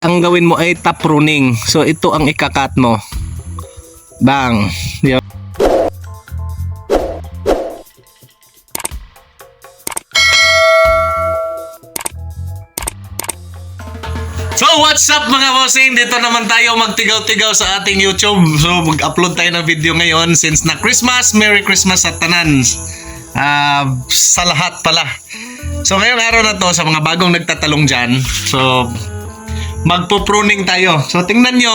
Ang gawin mo ay top pruning. So ito ang ikakat mo. Bang. Yun. So what's up mga bossing? Dito naman tayo magtigaw-tigaw sa ating YouTube. So mag-upload tayo ng video ngayon since na Christmas. Merry Christmas sa tanan. Sa lahat pala. So ngayong araw na to sa mga bagong nagtatalong dyan. So magpo-pruning tayo. So tingnan nyo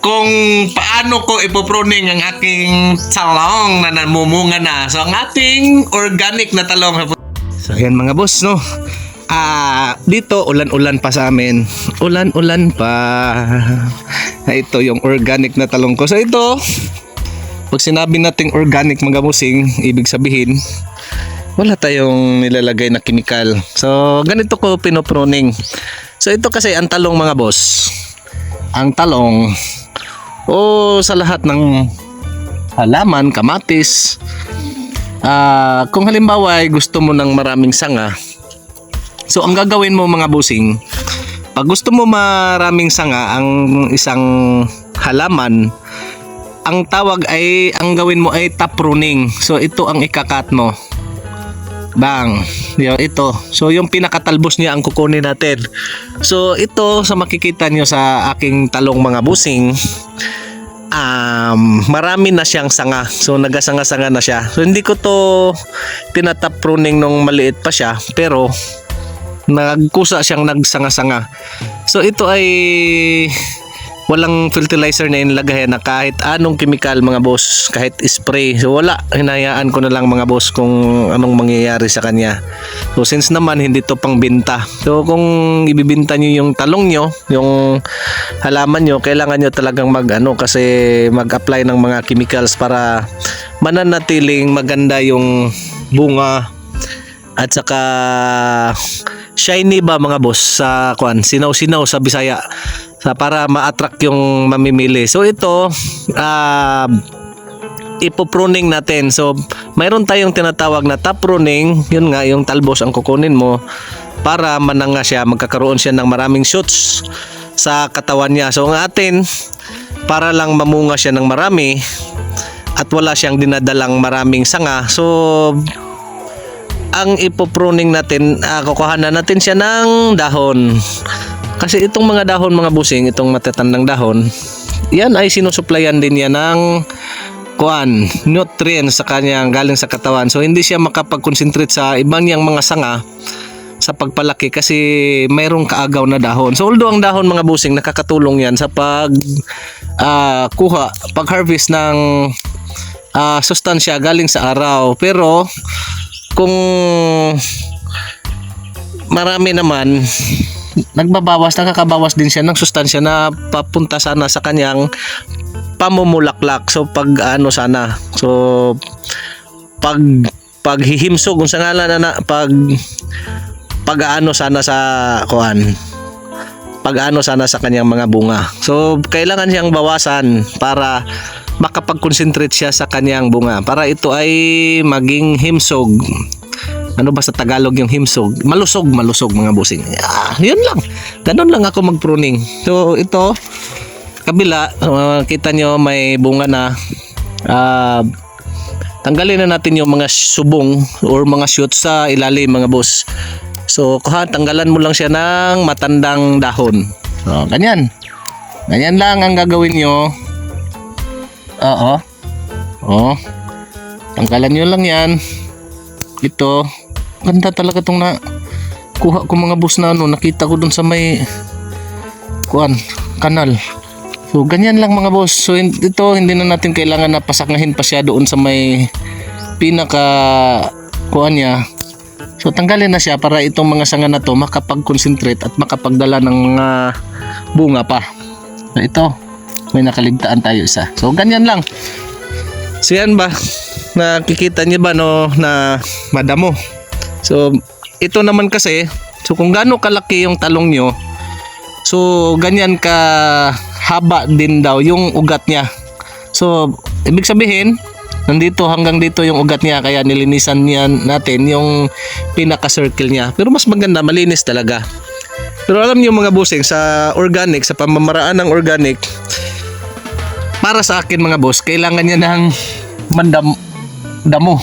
kung paano ko ipo-pruning ang aking talong na namumunga na. So ang ating organic na talong. So yan mga boss, no. Dito ulan-ulan pa sa amin. Ulan-ulan pa. Ito yung organic na talong ko. So ito, pag sinabi nating organic mga bossing, ibig sabihin wala tayong nilalagay na chemical. So ganito ko pinopruning. So ito kasi ang talong mga boss. Ang talong sa lahat ng halaman, kamatis. Kung halimbawa ay gusto mo ng maraming sanga. So ang gagawin mo mga bossing, pag gusto mo maraming sanga ang isang halaman, ang tawag ay, ang gawin mo ay top pruning. So ito ang ikakat mo. Bang. Ito. So yung pinakatalbos niya ang kukunin natin. So ito sa makikita nyo sa aking talong mga busing, marami na siyang sanga. So nagasanga-sanga na siya. So hindi ko to tinatap pruning nung maliit pa siya, pero nagkusa siyang nagsanga-sanga. So ito ay walang fertilizer na inilagay na kahit anong chemical mga boss, kahit spray. So wala, hinayaan ko na lang mga boss kung anong mangyayari sa kanya. So since naman hindi to pang binta, so kung ibibinta nyo yung talong nyo, yung halaman nyo, kailangan nyo talagang kasi mag-apply ng mga chemicals para mananatiling maganda yung bunga at saka shiny ba mga boss sa sinaw-sinaw sa Bisaya, para ma-attract yung mamimili. So ito ipo-pruning natin. So mayroon tayong tinatawag na top pruning. Yun nga, yung talbos ang kukunin mo para mananga siya, magkakaroon siya ng maraming shoots sa katawan niya. So ang atin, para lang mamunga siya ng marami at wala siyang dinadalang maraming sanga. So ang ipo-pruning natin, kukuhanan natin siya ng dahon. Kasi itong mga dahon mga busing, itong matatandang dahon, yan ay sinusuplayan din yan ng nutrients sa kanyang galing sa katawan. So hindi siya makapag-concentrate sa ibang yang mga sanga sa pagpalaki kasi mayroong kaagaw na dahon. So although ang dahon mga busing nakakatulong yan sa pag-harvest ng sustansya galing sa araw. Pero kung marami naman, nakakabawas din siya ng sustansya na papunta sana sa kanyang pamumulaklak. So paghihimsog kung sa ngalan na sana sa kanyang mga bunga. So kailangan siyang bawasan para makapag-concentrate siya sa kanyang bunga, para ito ay maging himsog. Ano ba sa Tagalog yung himsog? Malusog mga busing. Yun lang. Ganun lang ako mag-pruning. So ito, kabila, kita nyo may bunga na. Tanggalin na natin yung mga subong or mga shoots sa ilalim mga boss. So tanggalan mo lang siya ng matandang dahon. So ganyan. Ganyan lang ang gagawin nyo. Tanggalan nyo lang yan. Ito, ganda talaga itong kuha ko mga boss na nakita ko dun sa may kanal. So ganyan lang mga boss. So ito, hindi na natin kailangan na pasaklahin pa siya doon sa may pinaka niya. So tanggalin na siya para itong mga sanga na to makapag-concentrate at makapagdala ng mga bunga pa. So ito, may nakaligtaan tayo isa. So ganyan lang. So yan ba, nakikita niyo ba na madamo? So ito naman kasi, so kung gaano kalaki yung talong nyo, so ganyan ka haba din daw yung ugat niya. So ibig sabihin, nandito hanggang dito yung ugat niya, kaya nilinisan niya natin yung pinaka circle niya. Pero mas maganda, malinis talaga. Pero alam niyo mga bossing, sa organic, sa pamamaraan ng organic, para sa akin mga boss, kailangan niya ng damo.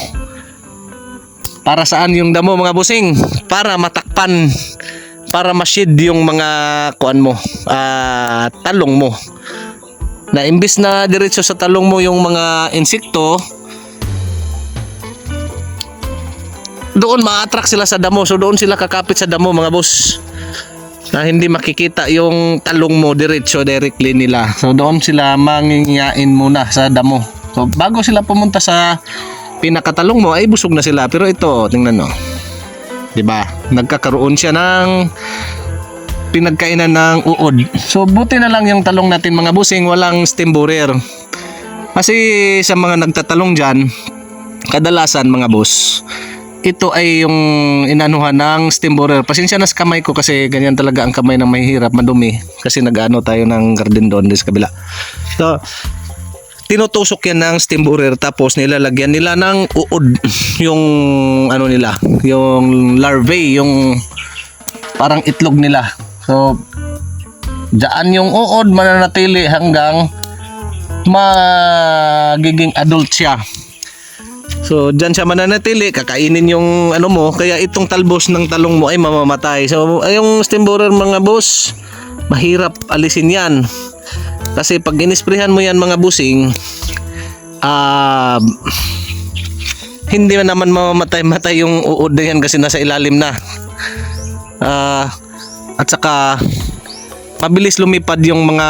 Para saan yung damo mga bossing? Para matakpan, para ma-shade yung mga kuan mo, talong mo. Na imbis na diretso sa talong mo yung mga insekto, doon ma-attract sila sa damo. So doon sila kakapit sa damo mga boss. Na hindi makikita yung talong mo directly nila. So doon sila mangingiyain muna sa damo. So bago sila pumunta sa pinakatalong mo ay busog na sila. Pero ito, tingnan mo. 'Di ba? Nagkakaroon siya ng pinagkainan ng uod. So buti na lang yung talong natin mga busing, walang stem borer. Kasi sa mga nagtatalong diyan, kadalasan mga boss, ito ay yung inanuhan ng stem borer. Pasensya na sa kamay ko kasi ganyan talaga ang kamay ng mahihirap, madumi. Kasi nag-ano tayo ng garden doon sa kabila. So, tinutusok yan ng stem borer tapos nilalagyan nila ng uod. Yung ano nila, yung larvae, yung parang itlog nila. So, dyan yung uod mananatili hanggang magiging adult siya. So, dyan siya mananatili, kakainin yung ano mo, kaya itong talbos ng talong mo ay mamamatay. So, yung stem borer mga boss, mahirap alisin yan. Kasi pag inisprehan mo yan mga busing, hindi naman mamamatay yung uod na yan kasi nasa ilalim na. At saka, mabilis lumipad yung mga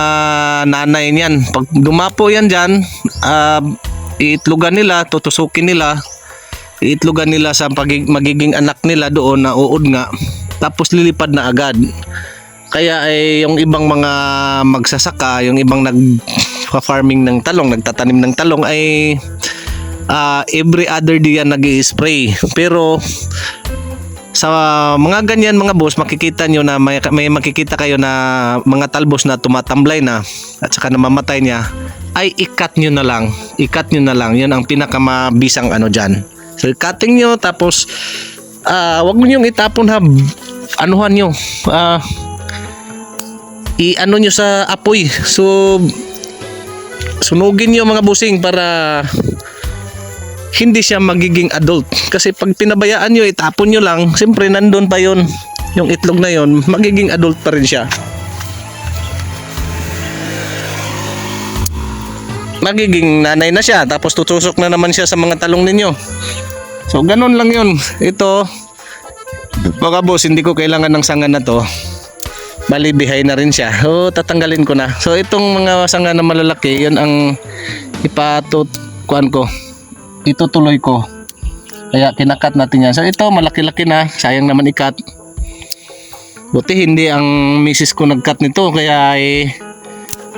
nanay niyan. Pag dumapo yan dyan, iitlogan nila, tutusukin nila, iitlogan nila sa magiging anak nila doon na uod nga, tapos lilipad na agad. Kaya ay yung ibang mga magsasaka, yung ibang nag-farming ng talong, nagtatanim ng talong ay every other day yan nag-i-spray. Pero sa mga ganyan mga boss, makikita nyo na may makikita kayo na mga talbos na tumatamblay na at saka namamatay niya, ay i-cut nyo na lang. I-cut nyo na lang. Yun ang pinakamabisang ano dyan. So cutting nyo, tapos wag mo nyong itapon ha. Anuhan nyo. I-ano nyo sa apoy. So sunugin nyo mga busing para hindi siya magiging adult. Kasi pag pinabayaan nyo, itapon nyo lang, siyempre nandun pa yun. Yung itlog na yun, magiging adult pa rin siya. Magiging nanay na siya, tapos tutusok na naman siya sa mga talong ninyo. So ganun lang yun. Ito, mga boss, hindi ko kailangan ng sanga na to. Bali, bihay na rin siya. So tatanggalin ko na. So itong mga sanga na malalaki, yun ang ipatukuan ko. Itutuloy ko. Kaya kinakat natin yan. So ito, malaki-laki na. Sayang naman ikat. Buti hindi ang misis ko nag-cut nito. Kaya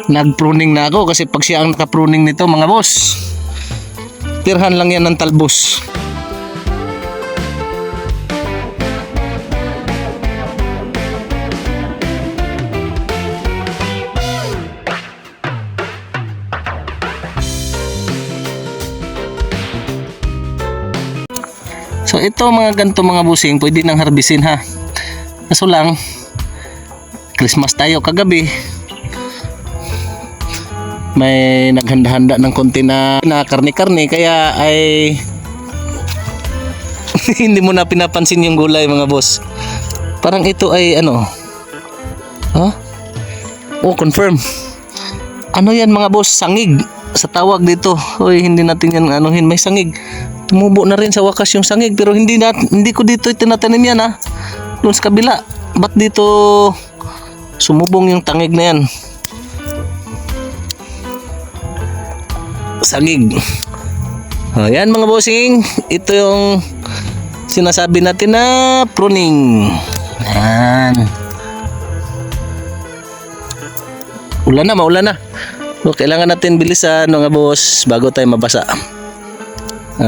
nag-pruning na ako. Kasi pag siya ang naka-pruning nito mga boss, tirhan lang yan ng talbos. So ito mga ganito mga busing, pwede nang harbisin ha. Kaso lang, Christmas tayo kagabi. May naghanda-handa ng konti na karne-karne, kaya ay hindi mo na pinapansin yung gulay mga boss. Parang ito ay ano? Huh? Oh, confirm. Ano yan mga boss? Sangig. Sa tawag dito. Hoy, hindi natin yan anuhin, may sangig. Tumubo na rin sa wakas yung sangig, pero hindi ko dito itinatanim yan ha. Doon sa kabila. Ba't dito sumubong yung tangig na yan? Sangig. Ayan mga bossing, ito yung sinasabi natin na pruning. Ayan. Ulan na, maulan na. So, kailangan natin bilisan mga boss bago tayo mabasa.